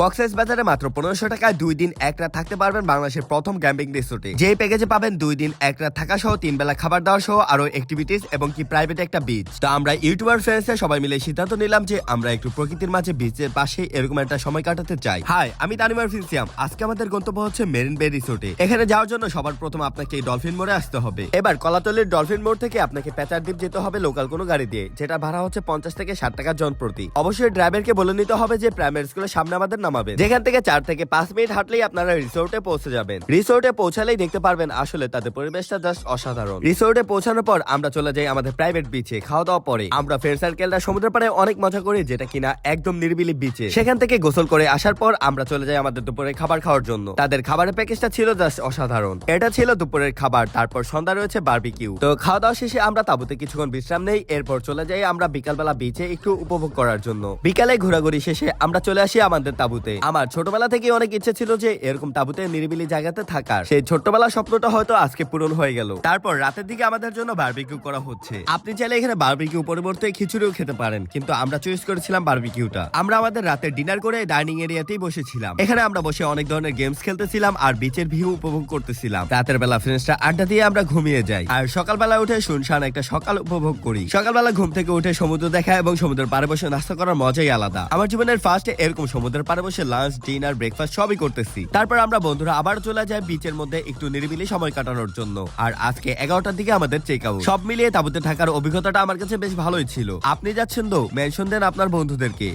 কক্সবাজারে মাত্র 1500 টাকায় 2 দিন 1 রাত থাকতে পারবেন বাংলাদেশের প্রথম ক্যাম্পিং রিসোর্টে। যেই প্যাকেজে পাবেন 2 দিন 1 রাত থাকা সহ 3 বেলা খাবার দাওয়া সহ আরো অ্যাক্টিভিটিস এবং কি প্রাইভেট একটা বিচ। তো আমরা ইউটিউবার ফ্রেন্ডসে সবাই মিলে সিদ্ধান্ত নিলাম যে আমরা একটু প্রকৃতির মাঝে বিচের পাশে এরকম একটা সময় কাটাতে চাই। হাই, আমি তানিমার ফিনসিয়াম। আজকে আমাদের গন্তব্য হচ্ছে মেরিন বে রিসোর্টে। এখানে যাওয়ার জন্য সবার প্রথম আপনাকে ডলফিন মোড়ে আসতে হবে। এবার কলাতলির ডলফিন মোড় থেকে আপনাকে পেচারদ্বীপ যেতে হবে লোকাল কোনো গাড়ি দিয়ে, যেটা ভাড়া হচ্ছে 50 থেকে 60 টাকা জন প্রতি। অবশ্যই ড্রাইভারকে বলে নিতে হবে যে প্রাইমারি স্কুলের সামনে আমাদের নামাবে, যেখান থেকে 4 থেকে 5 মিনিট হাঁটলেই আপনারা রিসোর্টে পৌঁছে যাবেন। রিসোর্টে পৌঁছালেই দেখতে পারবেন আসলে তাদের পরিবেশটা জাস্ট অসাধারণ। রিসোর্টে পৌঁছানোর পর আমরা চলে যাই আমাদের প্রাইভেট বিচে। খাওয়া দাওয়া পরে আমরা ফ্রেন্ড সার্কেলরা সমুদ্রের পাড়ে অনেক মজা করি, যেটা কিনা একদম নিরিবিলি বিচে। সেখান থেকে গোসল করে আসার পর আমরা চলে যাই আমাদের দুপুরে খাবার খাওয়ার জন্য। তাদের খাবারের প্যাকেজটা ছিল জাস্ট অসাধারণ। এটা ছিল দুপুরের খাবার, তারপর সন্ধ্যা রয়েছে বারবিকিউ। তো খাওয়া দাওয়া শেষে আমরা তাঁবুতে কিছুক্ষণ বিশ্রাম নেই, এরপর চলে যাই আমরা বিকালবেলা বিচে একটু উপভোগ করার জন্য। বিকালে ঘোরাঘুরি শেষে আমরা চলে আসি আমাদের তাঁবুতে। আমার ছোটবেলা থেকে অনেক ইচ্ছে ছিল যে এরকম তাঁবুতে নিরিবিলি জায়গাতে থাকার। সেই ছোটবেলার স্বপ্নটা হয়তো আজকে পূরণ হয়ে গেল। তারপর রাতের দিকে আমাদের জন্য বারবিকিউ করা হচ্ছে। আপনি চাইলে এখানে বারবিকিউ পরিবর্তে খিচুড়িও খেতে পারেন, কিন্তু আমরা চয়েস করেছিলাম বারবিকিউটা। আমরা আমাদের রাতের ডিনার করে ডাইনিং এরিয়াতেই বসেছিলাম। এখানে আমরা বসে অনেক ধরনের গেমস খেলতেছিলাম আর বিচের ভিউ উপভোগ করতেছিলাম। রাতের বেলা ফ্রেন্ডসরা আড্ডা দিয়ে আমরা ঘুমিয়ে যাই আর সকালবেলা উঠে শুনশান একটা সকাল উপভোগ করি। সকালবেলা ঘুম থেকে উঠে সমুদ্র দেখা এবং সমুদ্রের পাড়ে বসে নাস্তা করার মজাই আলাদা। আমার জীবনের ফার্স্টে এরকম সমুদ্রের পাড়ে বসে লাঞ্চ, ডিনার, ব্রেকফাস্ট সবই করতেছি। তারপর আমরা বন্ধুরা আবার চলে যাই বিচের মধ্যে একটু নিরিবিলি সময় কাটানোর জন্য। আর আজকে 11টার দিকে আমাদের চেক আউট। সব মিলিয়ে তাঁবুতে থাকার অভিজ্ঞতাটা আমার কাছে বেশ ভালোই ছিল। আপনি যাচ্ছেন তো মেনশন দেন আপনার বন্ধুদেরকে।